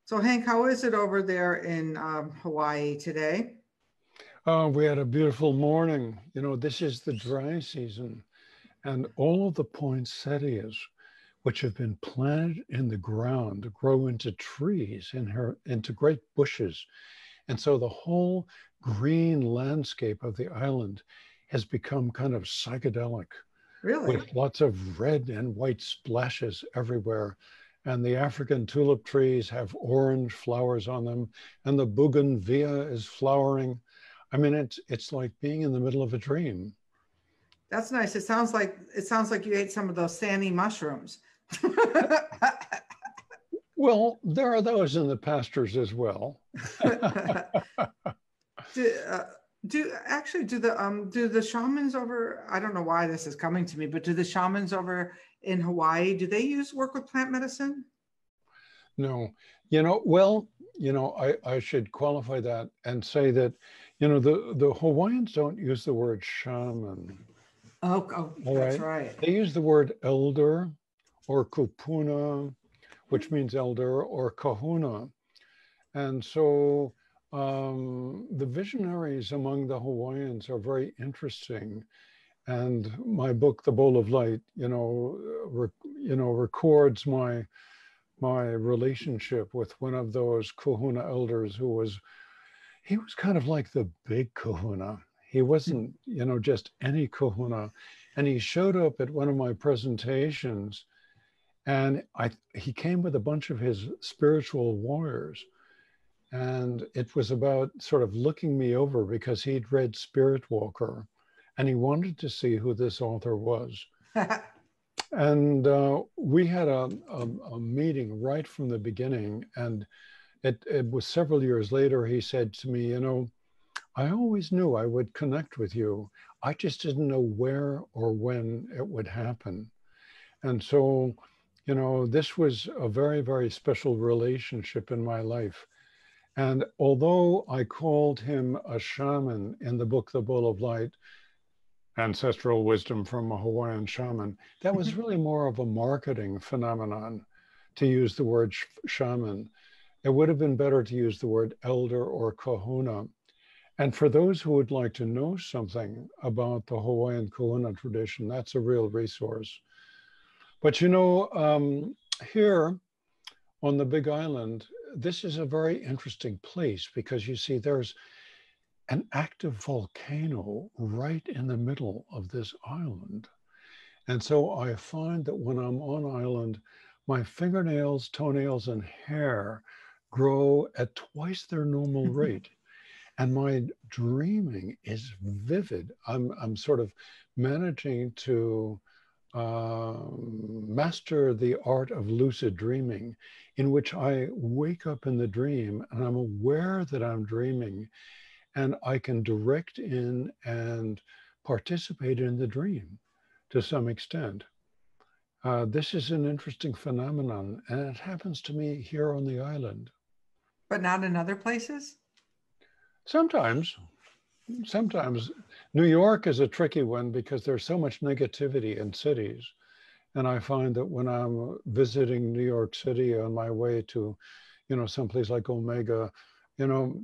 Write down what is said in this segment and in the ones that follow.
So Hank, how is it over there in Hawaii today? Oh, we had a beautiful morning. This is the dry season, and all of the poinsettias, which have been planted in the ground, grow into trees, into great bushes. And so the whole green landscape of the island has become kind of psychedelic Really? with lots of red and white splashes everywhere. And the African tulip trees have orange flowers on them, and the bougainvillea is flowering. I mean, it's like being in the middle of a dream. That's nice. It sounds like you ate some of those sandy mushrooms. Well, there are those in the pastures as well. do, do the shamans over, I don't know why this is coming to me, but do the shamans over in Hawaii, do they use work with plant medicine? No, well, I should qualify that and say that, the Hawaiians don't use the word shaman. Oh, All that's right. right. They use the word elder or kupuna, which means elder, or kahuna. And so the visionaries among the Hawaiians are very interesting. And my book, The Bowl of Light, records my relationship with one of those kahuna elders he was kind of like the big kahuna. He wasn't, just any kahuna. And he showed up at one of my presentations, and he came with a bunch of his spiritual warriors. And it was about sort of looking me over because he'd read Spirit Walker and he wanted to see who this author was. And we had a meeting right from the beginning. And it was several years later, he said to me, I always knew I would connect with you. I just didn't know where or when it would happen. And so, this was a very, very special relationship in my life. And although I called him a shaman in the book, The Bowl of Light, Ancestral Wisdom from a Hawaiian Shaman, that was really more of a marketing phenomenon to use the word shaman. It would have been better to use the word elder or kahuna. And for those who would like to know something about the Hawaiian kahuna tradition, that's a real resource. But here on the Big Island, this is a very interesting place because you see there's an active volcano right in the middle of this island. And so I find that when I'm on island, my fingernails, toenails, and hair grow at twice their normal rate. And my dreaming is vivid. I'm sort of managing to master the art of lucid dreaming, in which I wake up in the dream and I'm aware that I'm dreaming, and I can direct in and participate in the dream to some extent. This is an interesting phenomenon, and it happens to me here on the island. But not in other places? Sometimes, sometimes. New York is a tricky one because there's so much negativity in cities. And I find that when I'm visiting New York City on my way to, someplace like Omega, you know,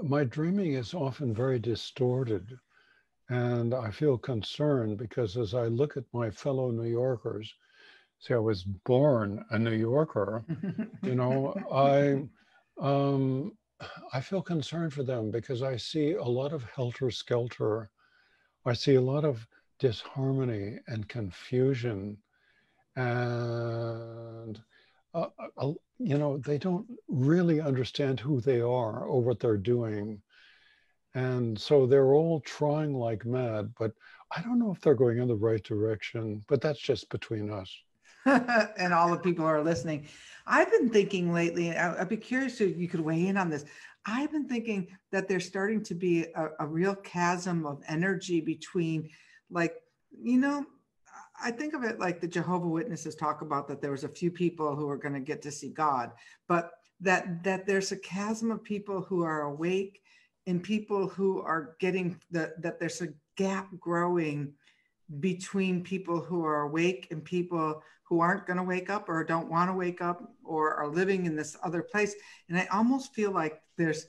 my dreaming is often very distorted. And I feel concerned because as I look at my fellow New Yorkers, see, I was born a New Yorker, you know, I um, I feel concerned for them because I see a lot of helter-skelter. I see a lot of disharmony and confusion, and they don't really understand who they are or what they're doing. And so they're all trying like mad, but I don't know if they're going in the right direction, but that's just between us. And all the people who are listening. I've been thinking lately, and I'd be curious if you could weigh in on this. I've been thinking that there's starting to be a real chasm of energy between, like, you know, I think of it like the Jehovah Witnesses talk about that there was a few people who are going to get to see God, but that there's a chasm of people who are awake and people who are getting that there's a gap growing between people who are awake and people who aren't going to wake up or don't want to wake up or are living in this other place. And I almost feel like that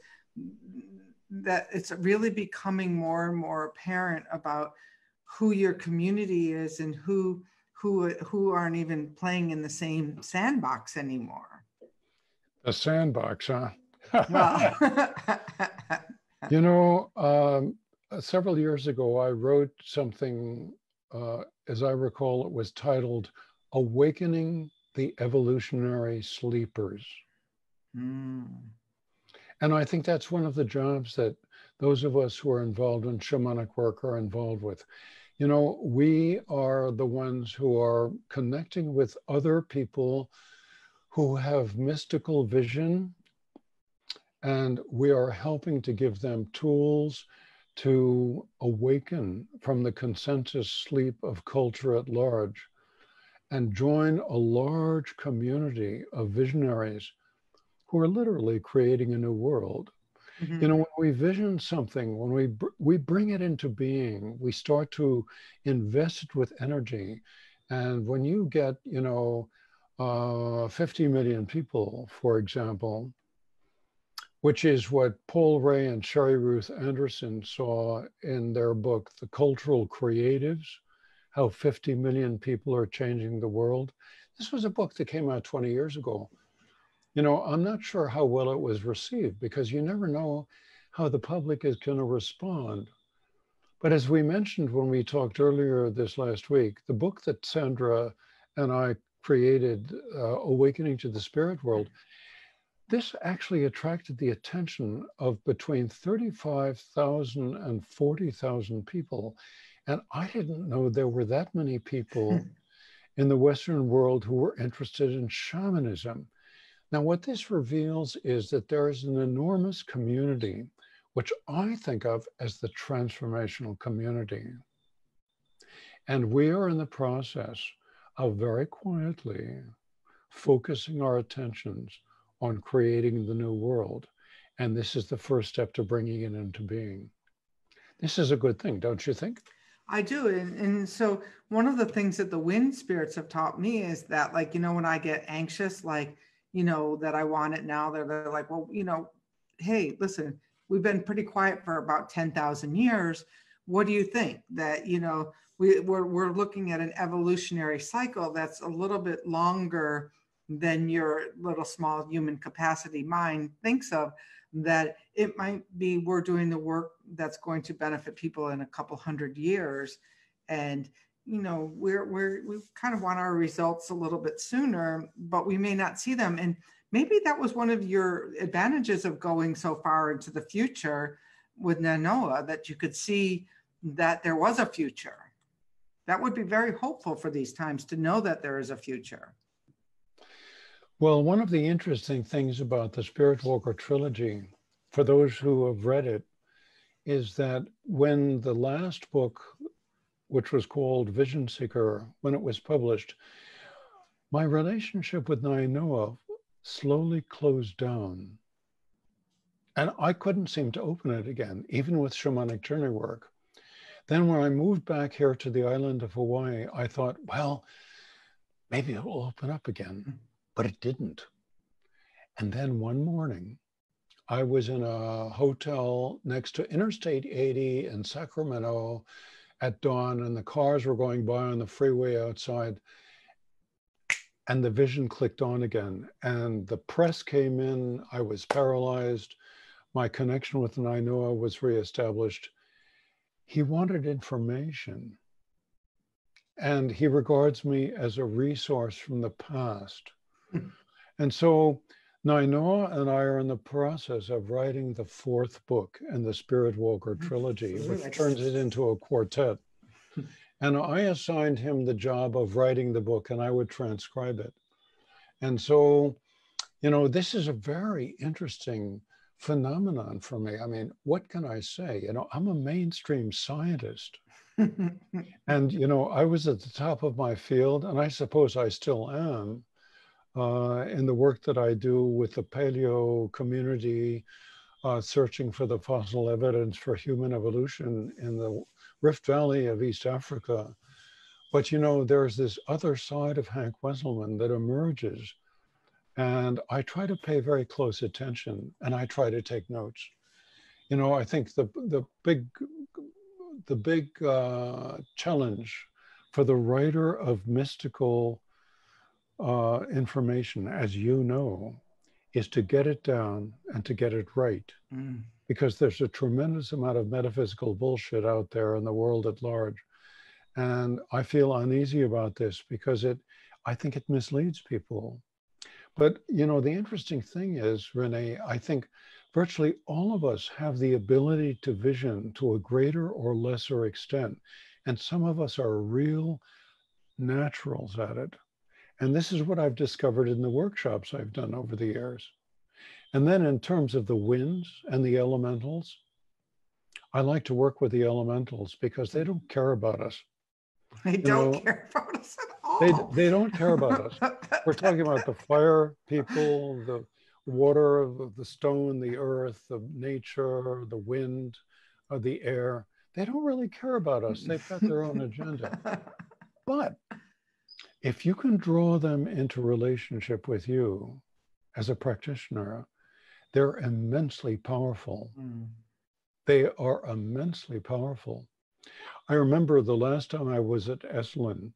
it's really becoming more and more apparent about who your community is and who aren't even playing in the same sandbox anymore. The sandbox, huh? Well, You know, several years ago, I wrote something, as I recall, it was titled Awakening the Evolutionary Sleepers. Mm. And I think that's one of the jobs that those of us who are involved in shamanic work are involved with. You know, we are the ones who are connecting with other people who have mystical vision, and we are helping to give them tools to awaken from the consensus sleep of culture at large and join a large community of visionaries who are literally creating a new world. Mm-hmm. You know, when we vision something, when we bring it into being, we start to invest it with energy. And when you get, 50 million people, for example, which is what Paul Ray and Sherry Ruth Anderson saw in their book, The Cultural Creatives, How 50 Million People Are Changing the World. This was a book that came out 20 years ago. You know, I'm not sure how well it was received because you never know how the public is going to respond. But as we mentioned when we talked earlier this last week, the book that Sandra and I created, Awakening to the Spirit World, this actually attracted the attention of between 35,000 and 40,000 people. And I didn't know there were that many people in the Western world who were interested in shamanism. Now, what this reveals is that there is an enormous community, which I think of as the transformational community. And we are in the process of very quietly focusing our attentions on creating the new world. And this is the first step to bringing it into being. This is a good thing, don't you think? I do. And so one of the things that the wind spirits have taught me is that, like, when I get anxious, like, that I want it now, they're like, well, hey, listen, we've been pretty quiet for about 10,000 years. What do you think that, we're looking at an evolutionary cycle that's a little bit longer than your little small human capacity mind thinks of, that it might be we're doing the work that's going to benefit people in a couple hundred years. And, we kind of want our results a little bit sooner, but we may not see them. And maybe that was one of your advantages of going so far into the future with Nainoa, that you could see that there was a future. That would be very hopeful for these times, to know that there is a future. Well, one of the interesting things about the Spirit Walker trilogy, for those who have read it, is that when the last book, which was called Vision Seeker, when it was published, my relationship with Nainoa slowly closed down. And I couldn't seem to open it again, even with shamanic journey work. Then when I moved back here to the island of Hawaii, I thought, well, maybe it will open up again, but it didn't. And then one morning, I was in a hotel next to Interstate 80 in Sacramento at dawn, and the cars were going by on the freeway outside, and the vision clicked on again, and the press came in. I was paralyzed. My connection with Nainoa was reestablished. He wanted information, and he regards me as a resource from the past. And so Nainoa and I are in the process of writing the fourth book in the Spirit Walker trilogy, which turns it into a quartet. And I assigned him the job of writing the book, and I would transcribe it. And so, this is a very interesting phenomenon for me. I mean, what can I say? I'm a mainstream scientist. And, I was at the top of my field, and I suppose I still am, in the work that I do with the paleo community, searching for the fossil evidence for human evolution in the Rift Valley of East Africa. But you know, there's this other side of Hank Wesselman that emerges, and I try to pay very close attention, and I try to take notes. You know, I think the big challenge for the writer of mystical information, as you know, is to get it down and to get it right. Mm. Because there's a tremendous amount of metaphysical bullshit out there in the world at large. And I feel uneasy about this because I think it misleads people. But, you know, the interesting thing is, Renee, I think virtually all of us have the ability to vision to a greater or lesser extent. And some of us are real naturals at it. And this is what I've discovered in the workshops I've done over the years. And then in terms of the winds and the elementals, I like to work with the elementals because they don't care about us. They don't care about us at all. They don't care about us. We're talking about the fire people, the water, the stone, the earth, the nature, the wind, the air. They don't really care about us. They've got their own agenda. But if you can draw them into relationship with you as a practitioner, they're immensely powerful. Mm. They are immensely powerful. I remember the last time I was at Esalen,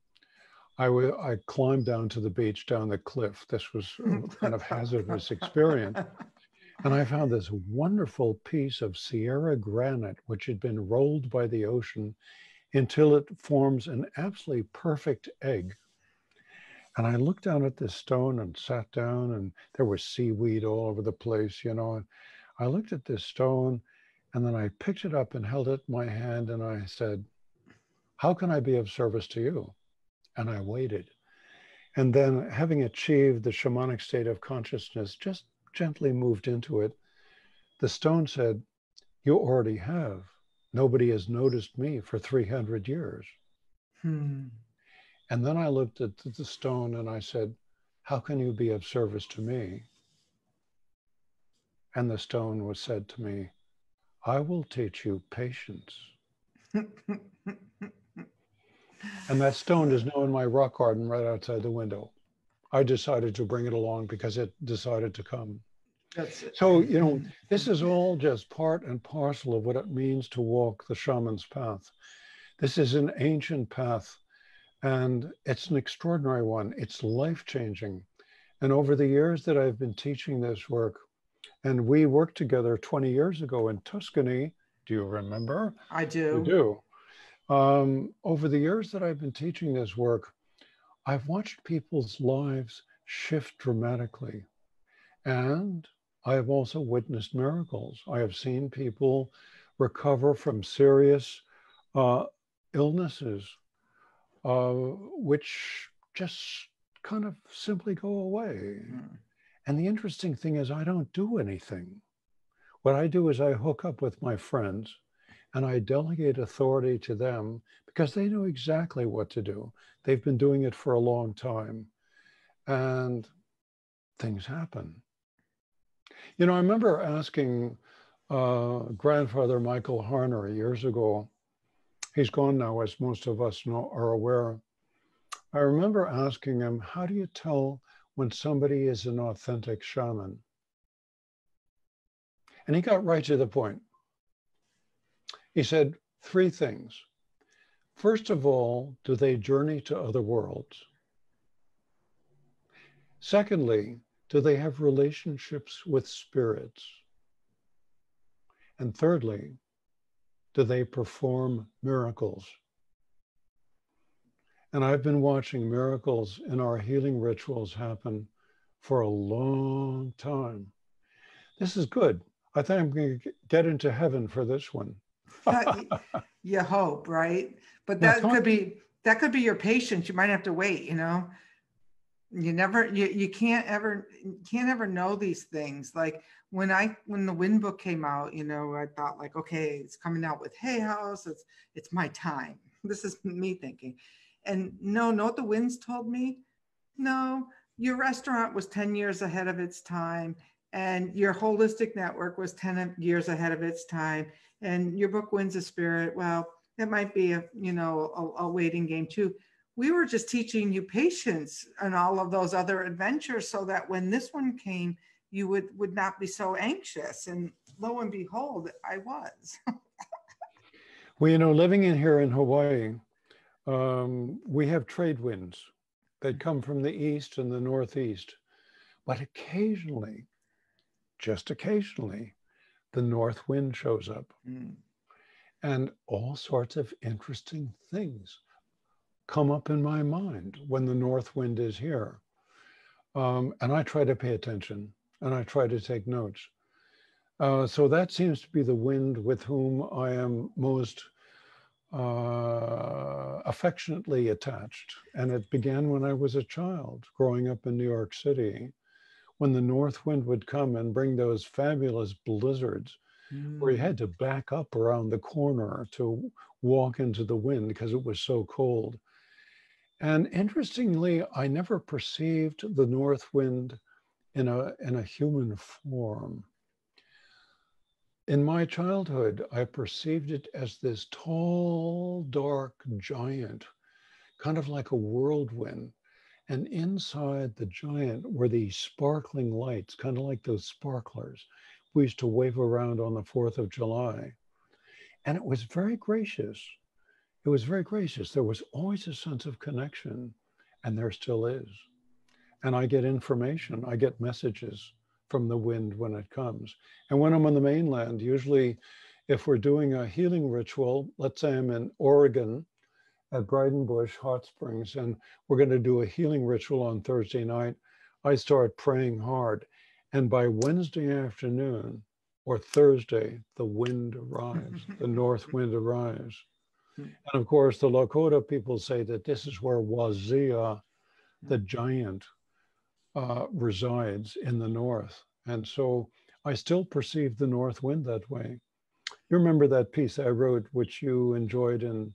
I climbed down to the beach, down the cliff. This was a kind of hazardous experience. And I found this wonderful piece of Sierra granite, which had been rolled by the ocean until it forms an absolutely perfect egg. And I looked down at this stone and sat down, and there was seaweed all over the place, you know. And I looked at this stone, and then I picked it up and held it in my hand, and I said, how can I be of service to you? And I waited. And then, having achieved the shamanic state of consciousness, just gently moved into it, the stone said, you already have. Nobody has noticed me for 300 years. Hmm. And then I looked at the stone and I said, how can you be of service to me? And the stone was said to me, I will teach you patience. And that stone is now in my rock garden right outside the window. I decided to bring it along because it decided to come. So, you know, this is all just part and parcel of what it means to walk the shaman's path. This is an ancient path, and it's an extraordinary one. It's life-changing. And over the years that I've been teaching this work, and we worked together 20 years ago in Tuscany. Do you remember? I do. You do. Over the years that I've been teaching this work, I've watched people's lives shift dramatically. And I have also witnessed miracles. I have seen people recover from serious illnesses, which just kind of simply go away. Mm. And the interesting thing is I don't do anything. What I do is I hook up with my friends and I delegate authority to them because they know exactly what to do. They've been doing it for a long time, and things happen. You know, I remember asking grandfather Michael Harner years ago. He's gone now, as most of us are aware. I remember asking him, how do you tell when somebody is an authentic shaman? And he got right to the point. He said 3 things. First of all, do they journey to other worlds? Secondly, do they have relationships with spirits? And thirdly, do they perform miracles? And I've been watching miracles in our healing rituals happen for a long time. This is good. I think I'm going to get into heaven for this one. You hope, right? But that could be your patience. You might have to wait, you know. You can't ever know these things. Like when the Wind book came out, you know, I thought like, okay, it's coming out with Hay House. It's my time. This is me thinking. And no, know what the Winds told me? No, your restaurant was 10 years ahead of its time, and your holistic network was 10 years ahead of its time, and your book Winds of Spirit, well, that might be a waiting game too. we were just teaching you patience and all of those other adventures so that when this one came, you would not be so anxious. And lo and behold, I was. Well, living in here in Hawaii, we have trade winds that come from the east and the northeast, but occasionally, just occasionally, the north wind shows up. And all sorts of interesting things come up in my mind when the north wind is here. And I try to pay attention and I try to take notes. So that seems to be the wind with whom I am most affectionately attached. And it began when I was a child growing up in New York City, when the north wind would come and bring those fabulous blizzards where you had to back up around the corner to walk into the wind because it was so cold. And interestingly, I never perceived the north wind in a human form. In my childhood, I perceived it as this tall, dark giant, kind of like a whirlwind. And inside the giant were these sparkling lights, kind of like those sparklers we used to wave around on the 4th of July. And it was very gracious. It was very gracious. There was always a sense of connection, and there still is. And I get information, I get messages from the wind when it comes. And when I'm on the mainland, usually if we're doing a healing ritual, let's say I'm in Oregon at Brydenbush Hot Springs, and we're going to do a healing ritual on Thursday night, I start praying hard. And by Wednesday afternoon or Thursday, the wind arrives, the north wind arrives. And of course, the Lakota people say that this is where Wazia, the giant, resides in the north. And so I still perceive the north wind that way. You remember that piece I wrote, which you enjoyed in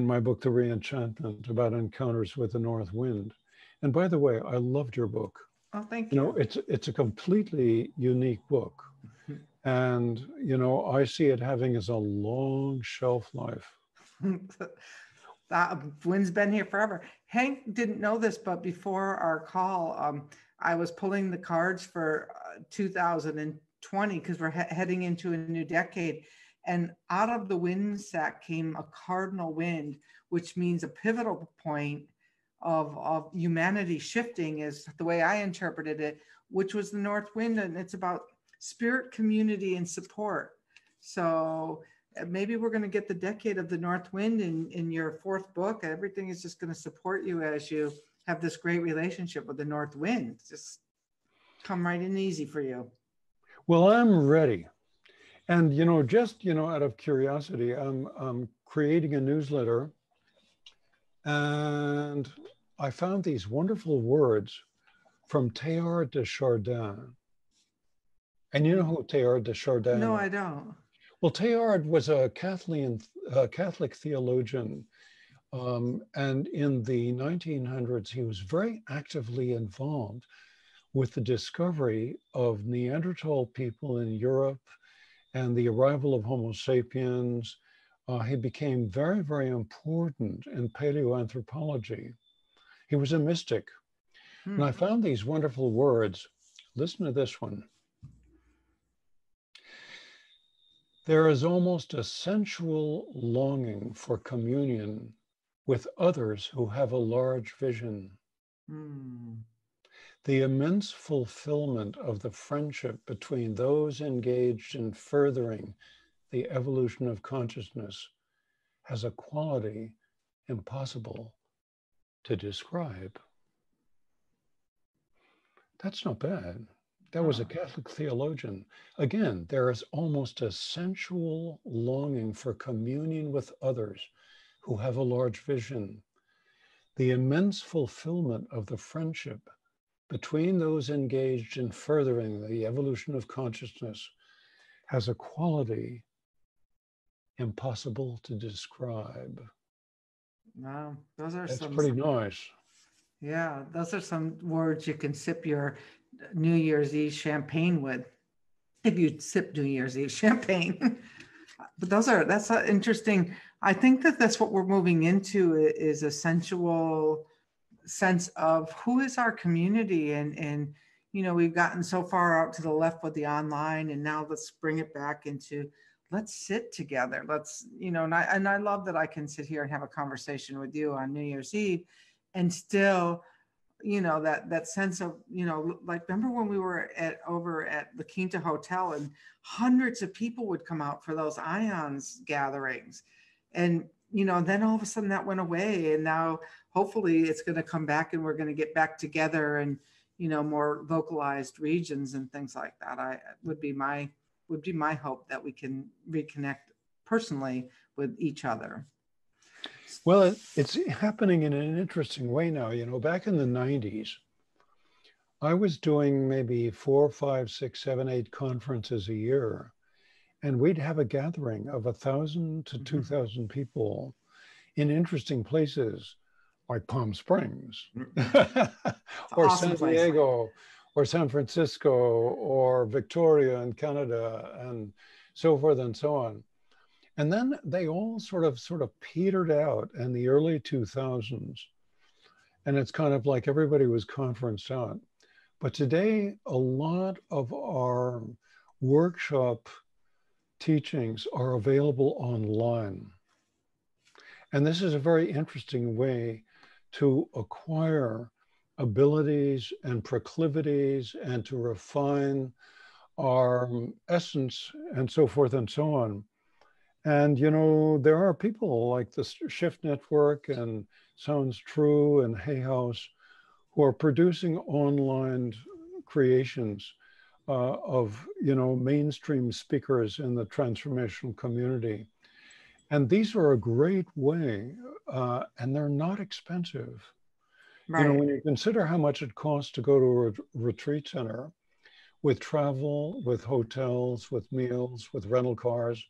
my book, The Reenchantment, about encounters with the north wind. And by the way, I loved your book. Oh, thank you. It's a completely unique book. And, I see it having as a long shelf life. That wind's been here forever. Hank didn't know this, but before our call, I was pulling the cards for 2020 because we're heading into a new decade. And out of the wind sack came a cardinal wind, which means a pivotal point of humanity shifting, is the way I interpreted it, which was the north wind. And it's about spirit, community, and support. So maybe we're going to get the decade of the north wind in your 4th book. Everything is just going to support you as you have this great relationship with the north wind. Just come right in easy for you. Well, I'm ready. And, just, out of curiosity, I'm creating a newsletter, and I found these wonderful words from Teilhard de Chardin. And you know who Teilhard de Chardin is? No, I don't. Well, Teilhard was a Catholic theologian, and in the 1900s, he was very actively involved with the discovery of Neanderthal people in Europe and the arrival of Homo sapiens. He became very, very important in paleoanthropology. He was a mystic. And I found these wonderful words. Listen to this one. There is almost a sensual longing for communion with others who have a large vision. The immense fulfillment of the friendship between those engaged in furthering the evolution of consciousness has a quality impossible to describe. That's not bad. That was a Catholic theologian. Again, there is almost a sensual longing for communion with others who have a large vision. The immense fulfillment of the friendship between those engaged in furthering the evolution of consciousness has a quality impossible to describe. Wow, that's pretty nice. Yeah, those are some words you can sip your New Year's Eve champagne with, if you sip New Year's Eve champagne. But that's interesting. I think that that's what we're moving into, is a sensual sense of who is our community. And we've gotten so far out to the left with the online, and now let's bring it back into, let's sit together. Let's, and I love that I can sit here and have a conversation with you on New Year's Eve and still, that sense of, like, remember when we were over at the Quinta Hotel and hundreds of people would come out for those ions gatherings. And, then all of a sudden that went away. And now hopefully it's going to come back, and we're going to get back together and, more localized regions and things like that. Would be my hope, that we can reconnect personally with each other. Well, it's happening in an interesting way now. Back in the 90s, I was doing maybe 4, 5, 6, 7, 8 conferences a year. And we'd have a gathering of 1,000 to 2,000 people in interesting places like Palm Springs or awesome San Diego or San Francisco or Victoria in Canada and so forth and so on. And then they all sort of petered out in the early 2000s. And it's kind of like everybody was conferenced out. But today, a lot of our workshop teachings are available online. And this is a very interesting way to acquire abilities and proclivities and to refine our essence and so forth and so on. And, there are people like the Shift Network and Sounds True and Hay House who are producing online creations of, mainstream speakers in the transformational community. And these are a great way, and they're not expensive. Right. When you consider how much it costs to go to a retreat center with travel, with hotels, with meals, with rental cars,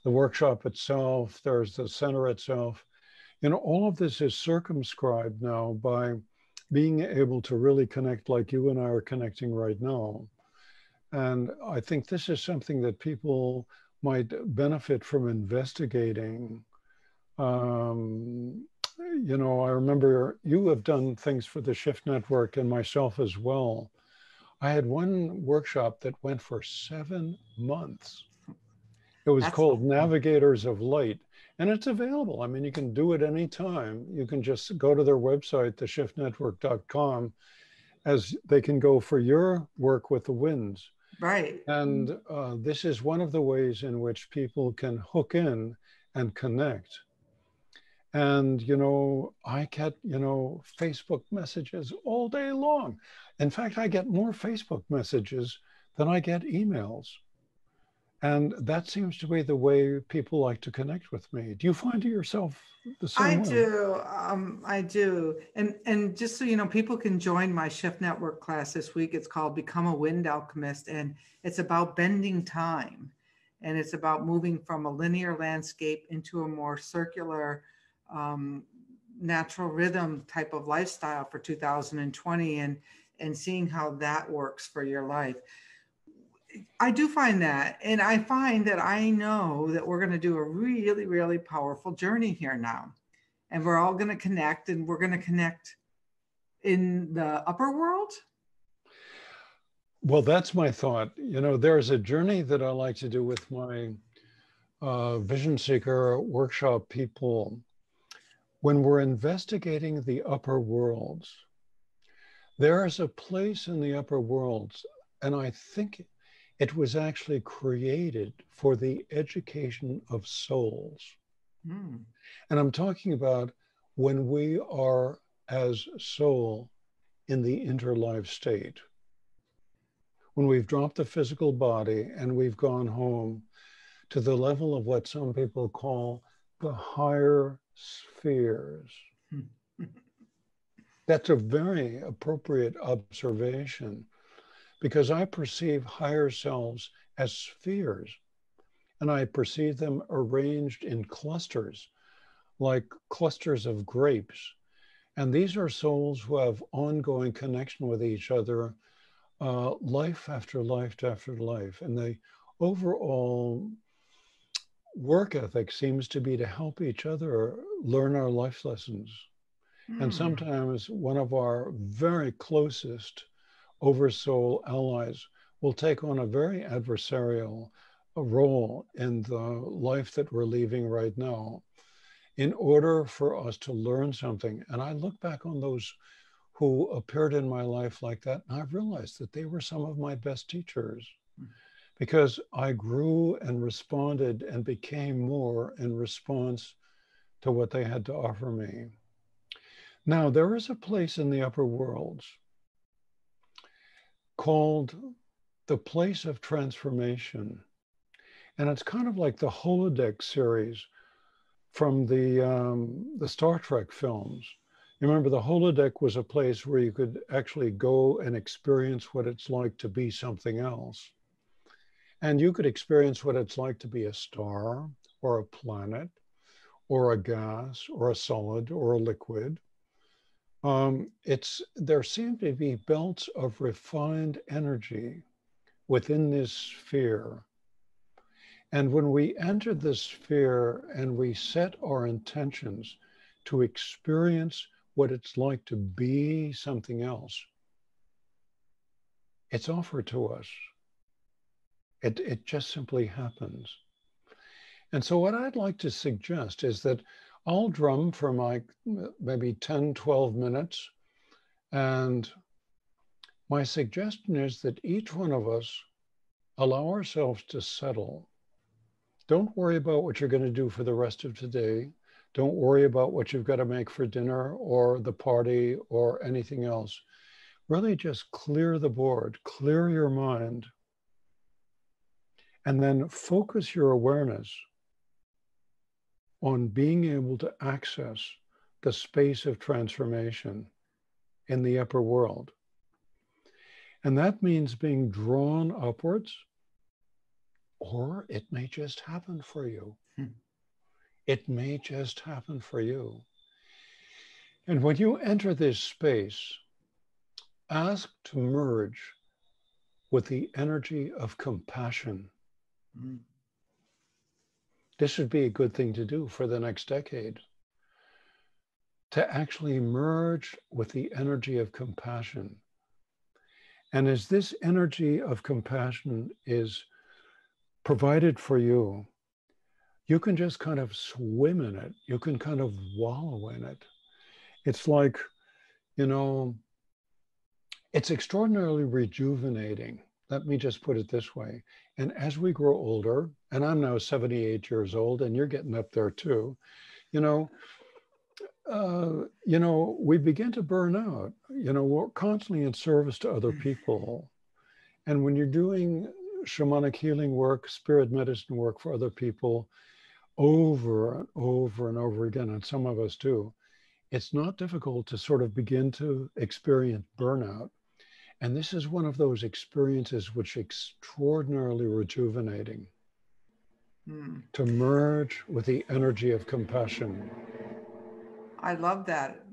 the workshop itself, there's the center itself. All of this is circumscribed now by being able to really connect like you and I are connecting right now. And I think this is something that people might benefit from investigating. I remember you have done things for the Shift Network and myself as well. I had one workshop that went for 7 months. It was called Navigators of Light, and it's available. I mean, you can do it anytime. You can just go to their website, theshiftnetwork.com, as they can go for your work with the winds. Right. And this is one of the ways in which people can hook in and connect. And, I get, Facebook messages all day long. In fact, I get more Facebook messages than I get emails. And that seems to be the way people like to connect with me. Do you find yourself the same way? I do. And just so people can join my Shift Network class this week. It's called Become a Wind Alchemist. And it's about bending time. And it's about moving from a linear landscape into a more circular, natural rhythm type of lifestyle for 2020, and seeing how that works for your life. I do find that, and I find that I know that we're going to do a really, really powerful journey here now, and we're all going to connect, and we're going to connect in the upper world. Well, that's my thought. There's a journey that I like to do with my Vision Seeker workshop people. When we're investigating the upper worlds, there is a place in the upper worlds, and I think it was actually created for the education of souls. And I'm talking about when we are as soul in the interlife state. When we've dropped the physical body and we've gone home to the level of what some people call the higher spheres. That's a very appropriate observation, because I perceive higher selves as spheres, and I perceive them arranged in clusters, like clusters of grapes. And these are souls who have ongoing connection with each other, life after life after life. And the overall work ethic seems to be to help each other learn our life lessons. And sometimes one of our very closest oversoul allies will take on a very adversarial role in the life that we're leaving right now in order for us to learn something. And I look back on those who appeared in my life like that, and I realized that they were some of my best teachers because I grew and responded and became more in response to what they had to offer me. Now, there is a place in the upper worlds called the place of transformation. And it's kind of like the holodeck series from the Star Trek films. You remember the holodeck was a place where you could actually go and experience what it's like to be something else. And you could experience what it's like to be a star or a planet or a gas or a solid or a liquid. There seem to be belts of refined energy within this sphere. And when we enter this sphere and we set our intentions to experience what it's like to be something else, it's offered to us. It just simply happens. And so what I'd like to suggest is that I'll drum for maybe 10, 12 minutes. And my suggestion is that each one of us allow ourselves to settle. Don't worry about what you're going to do for the rest of today. Don't worry about what you've got to make for dinner or the party or anything else. Really just clear the board, clear your mind, and then focus your awareness on being able to access the space of transformation in the upper world. And that means being drawn upwards, or it may just happen for you. It may just happen for you. And when you enter this space, ask to merge with the energy of compassion. This would be a good thing to do for the next decade. To actually merge with the energy of compassion. And as this energy of compassion is provided for you, you can just kind of swim in it. You can kind of wallow in it. It's like, it's extraordinarily rejuvenating. Let me just put it this way. And as we grow older, and I'm now 78 years old, and you're getting up there too, we begin to burn out. We're constantly in service to other people. And when you're doing shamanic healing work, spirit medicine work for other people over and over and over again, and some of us do, it's not difficult to sort of begin to experience burnout. And this is one of those experiences which is extraordinarily rejuvenating. To merge with the energy of compassion. I love that.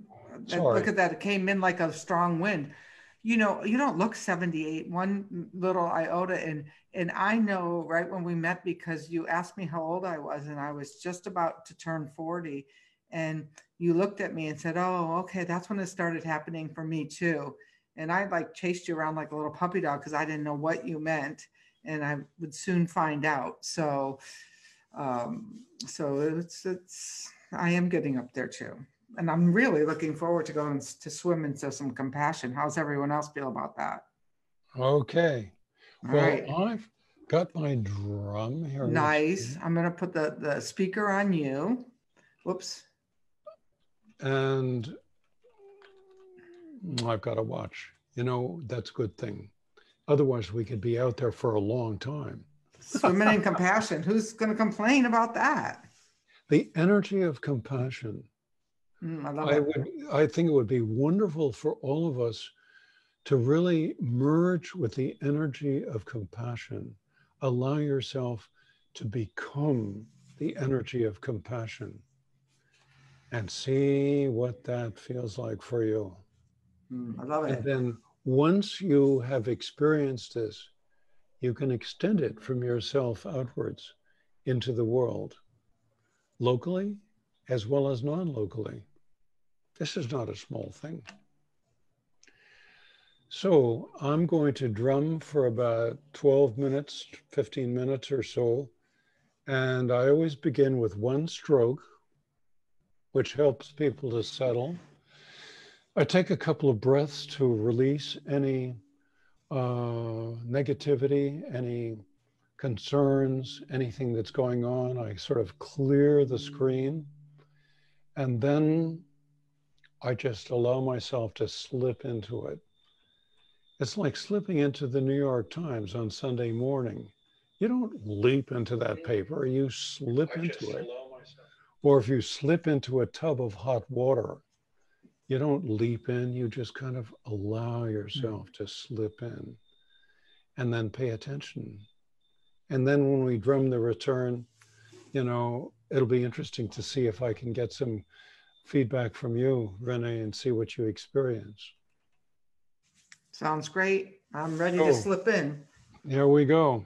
Sorry. Look at that. It came in like a strong wind. You don't look 78, one little iota. And I know right when we met, because you asked me how old I was, and I was just about to turn 40. And you looked at me and said, oh, okay, that's when it started happening for me too. And I like chased you around like a little puppy dog because I didn't know what you meant. And I would soon find out. So it's I am getting up there too. And I'm really looking forward to going to swim into some compassion. How's everyone else feel about that? Okay. All Well, right. I've got my drum here. Nice. I'm going to put the speaker on you. Whoops. And I've got to watch. That's a good thing. Otherwise, we could be out there for a long time. Swimming in compassion. Who's going to complain about that? The energy of compassion. I love it. I think it would be wonderful for all of us to really merge with the energy of compassion. Allow yourself to become the energy of compassion and see what that feels like for you. I love it. And then once you have experienced this, you can extend it from yourself outwards into the world, locally as well as non-locally. This is not a small thing. So I'm going to drum for about 12 minutes, 15 minutes or so. And I always begin with one stroke, which helps people to settle. I take a couple of breaths to release any negativity, any concerns, anything that's going on. I sort of clear the screen. And then I just allow myself to slip into it. It's like slipping into the New York Times on Sunday morning. You don't leap into that paper, you slip into it. Or if you slip into a tub of hot water, you don't leap in, you just kind of allow yourself to slip in and then pay attention. And then when we drum the return, you know, it'll be interesting to see if I can get some feedback from you, Renee, and see what you experience. Sounds great. I'm ready to slip in. Here we go.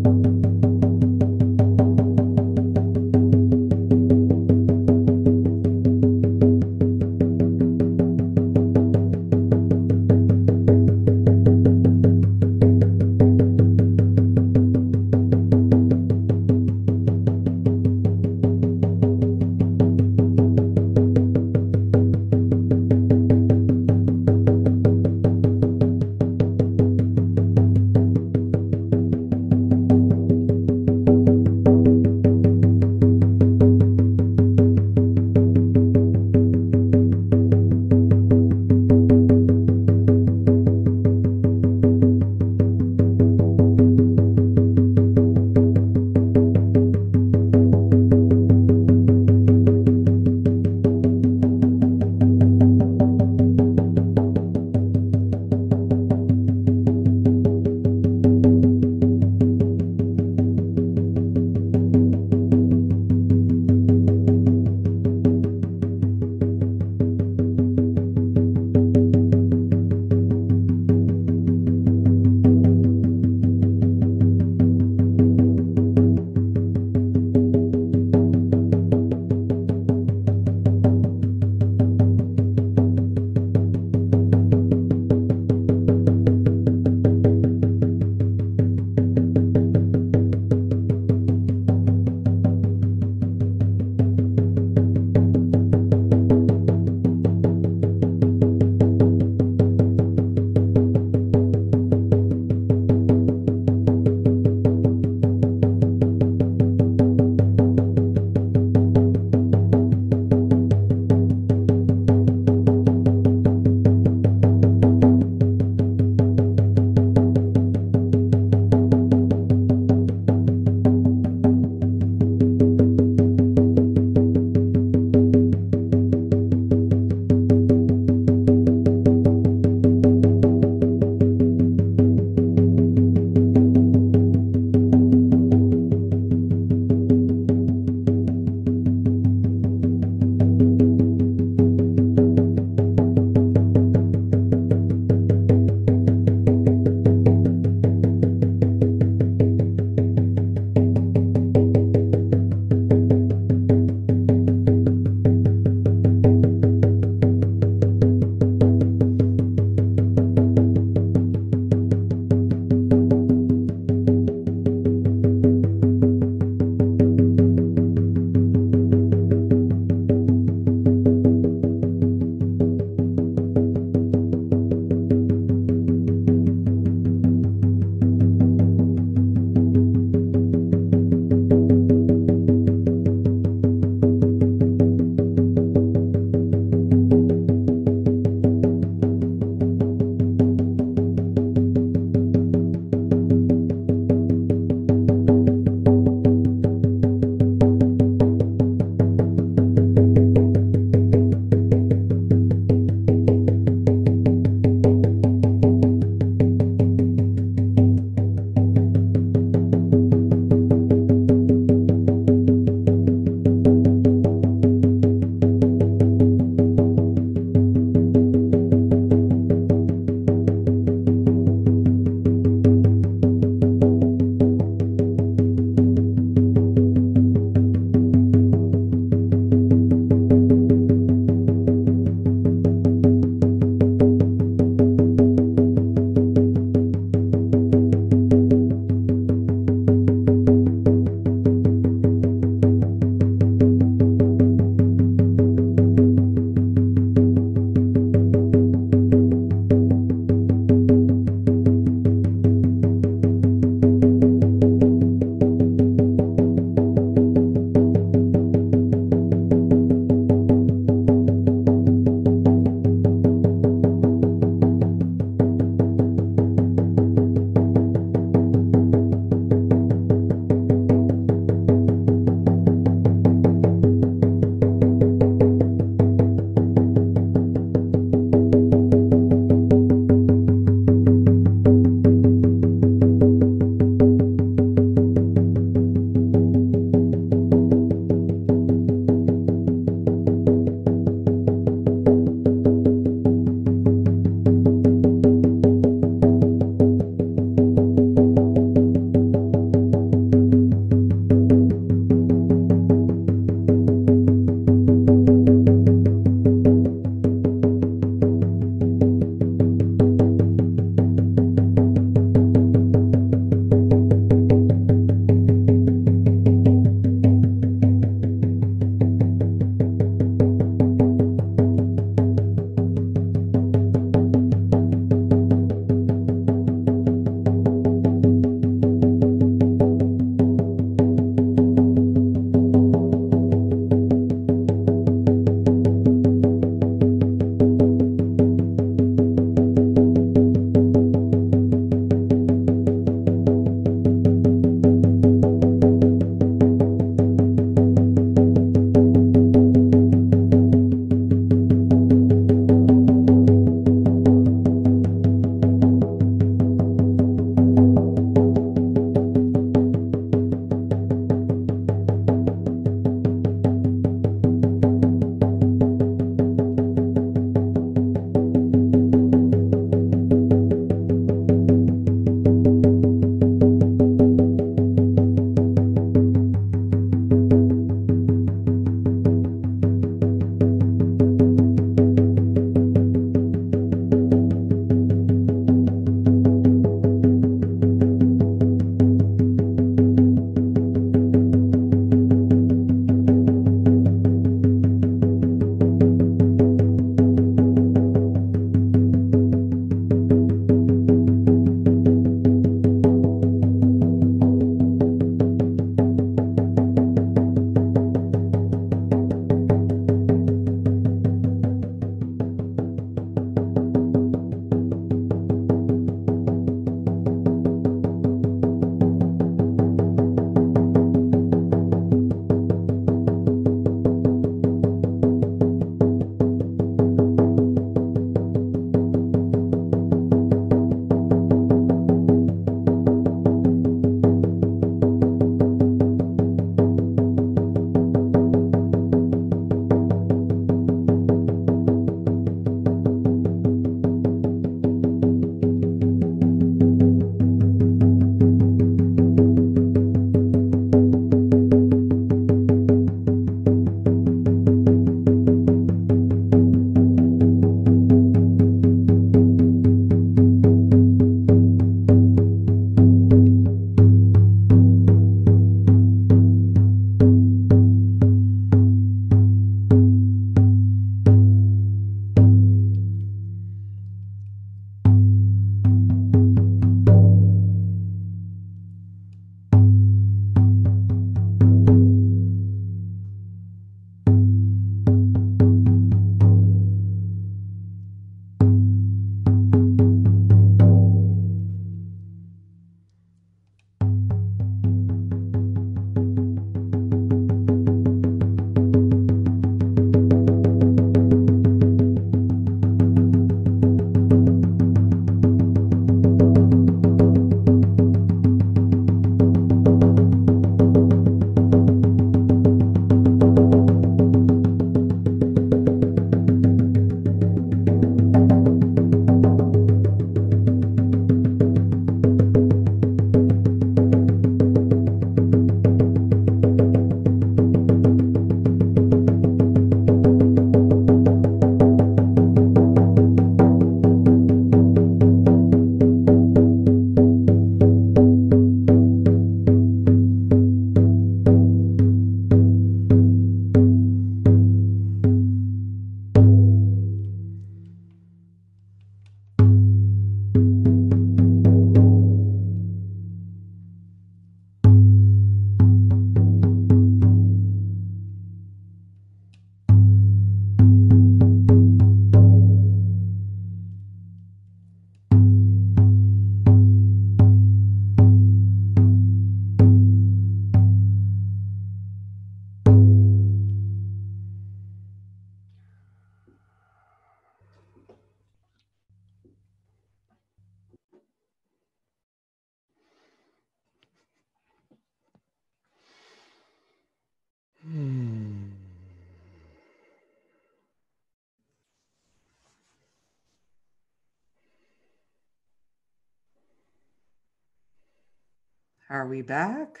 Are we back?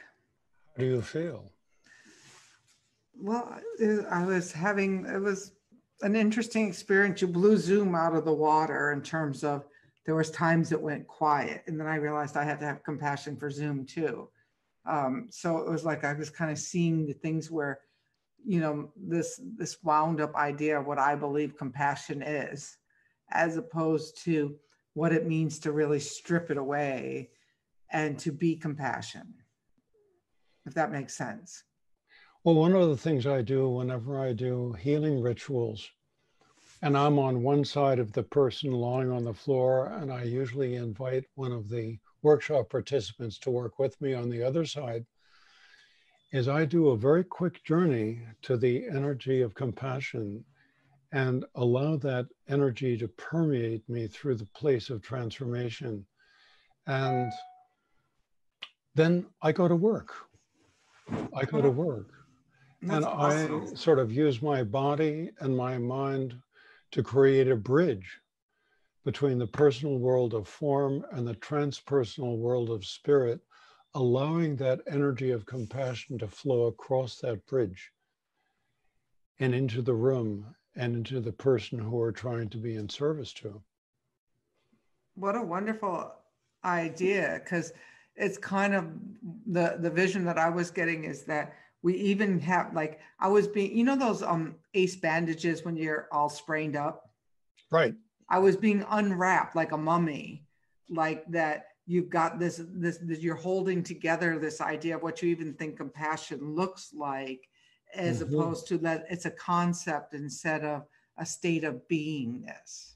How do you feel? Well, it was an interesting experience. You blew Zoom out of the water in terms of there was times it went quiet. And then I realized I had to have compassion for Zoom too. So it was like I was kind of seeing the things where, this wound up idea of what I believe compassion is, as opposed to what it means to really strip it away and to be compassion, if that makes sense. Well, one of the things I do whenever I do healing rituals, and I'm on one side of the person lying on the floor, and I usually invite one of the workshop participants to work with me on the other side, is I do a very quick journey to the energy of compassion and allow that energy to permeate me through the place of transformation. And then I go to work. I go to work. That's And awesome. I sort of use my body and my mind to create a bridge between the personal world of form and the transpersonal world of spirit, allowing that energy of compassion to flow across that bridge and into the room and into the person who we're trying to be in service to. What a wonderful idea, because it's kind of the vision that I was getting is that we even have, like, I was being, those ace bandages when you're all sprained up. Right. I was being unwrapped like a mummy, like that. You've got this, you're holding together this idea of what you even think compassion looks like, as opposed to that it's a concept instead of a state of beingness.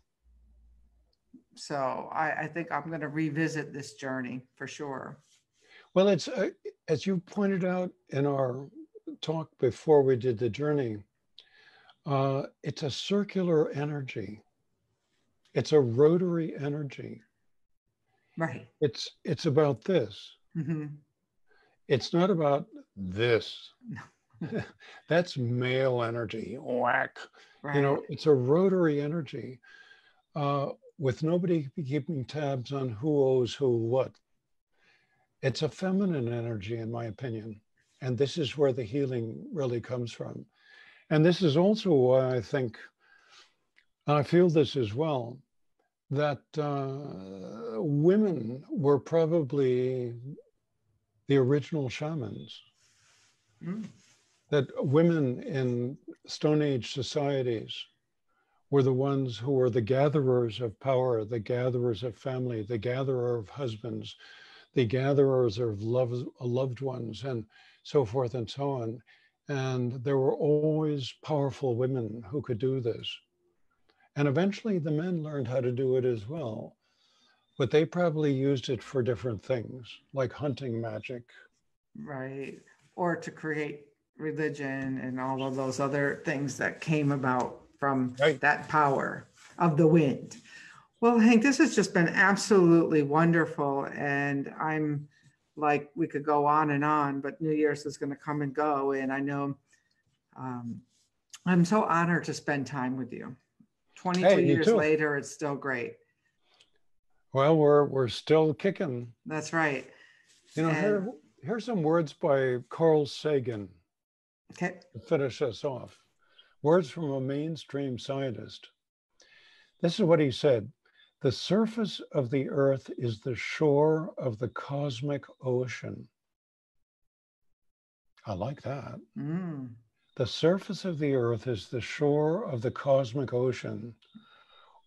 So I think I'm going to revisit this journey for sure. Well, it's as you pointed out in our talk before we did the journey, it's a circular energy. It's a rotary energy. Right. It's about this. Mm-hmm. It's not about this. That's male energy. Whack. Right. It's a rotary energy with nobody keeping tabs on who owes who what. It's a feminine energy, in my opinion. And this is where the healing really comes from. And this is also why I think, and I feel this as well, that women were probably the original shamans. That women in Stone Age societies were the ones who were the gatherers of power, the gatherers of family, the gatherer of husbands, the gatherers of loved ones, and so forth and so on. And there were always powerful women who could do this. And eventually the men learned how to do it as well. But they probably used it for different things, like hunting magic. Right. Or to create religion and all of those other things that came about from that power of the wind. Well, Hank, this has just been absolutely wonderful. And I'm like, we could go on, but New Year's is going to come and go. And I know I'm so honored to spend time with you. 22 years later, it's still great. Well, we're still kicking. That's right. Here's some words by Carl Sagan. Okay. To finish us off. Words from a mainstream scientist. This is what he said. The surface of the earth is the shore of the cosmic ocean. I like that. The surface of the earth is the shore of the cosmic ocean.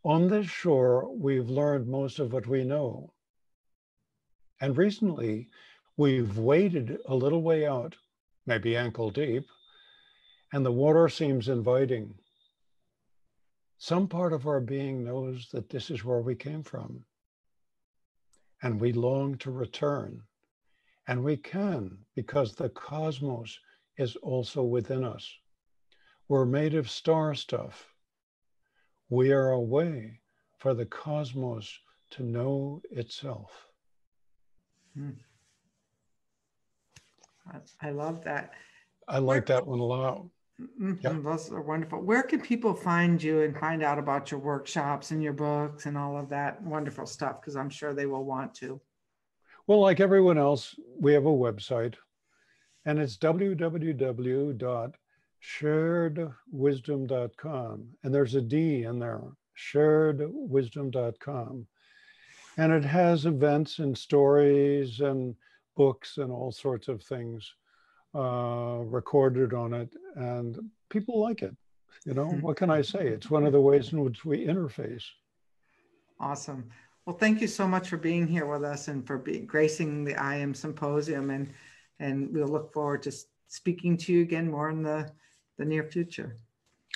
On this shore, we've learned most of what we know. And recently, we've waded a little way out, maybe ankle deep, and the water seems inviting. Some part of our being knows that this is where we came from. And we long to return. And we can, because the cosmos is also within us. We're made of star stuff. We are a way for the cosmos to know itself. I love that. I like that one a lot. Those are wonderful. Where can people find you and find out about your workshops and your books and all of that wonderful stuff? Because I'm sure they will want to. Well, like everyone else, we have a website, and it's www.sharedwisdom.com. And there's a D in there, sharedwisdom.com. And it has events and stories and books and all sorts of things recorded on it. And people like it. You know, what can I say? It's one of the ways in which we interface. Awesome. Well, thank you so much for being here with us and for gracing the I Am Symposium. And we'll look forward to speaking to you again more in the near future.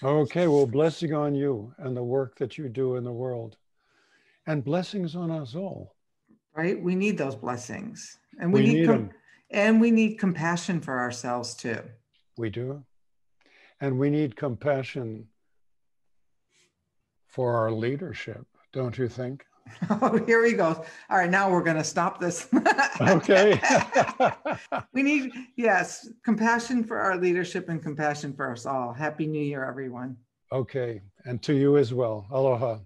Okay, well, blessing on you and the work that you do in the world. And blessings on us all. Right? We need those blessings. And we need them. And we need compassion for ourselves too. We do. And we need compassion for our leadership, don't you think? Oh, here we go. All right, now we're going to stop this. Okay. We need, yes, compassion for our leadership and compassion for us all. Happy New Year, everyone. Okay. And to you as well. Aloha.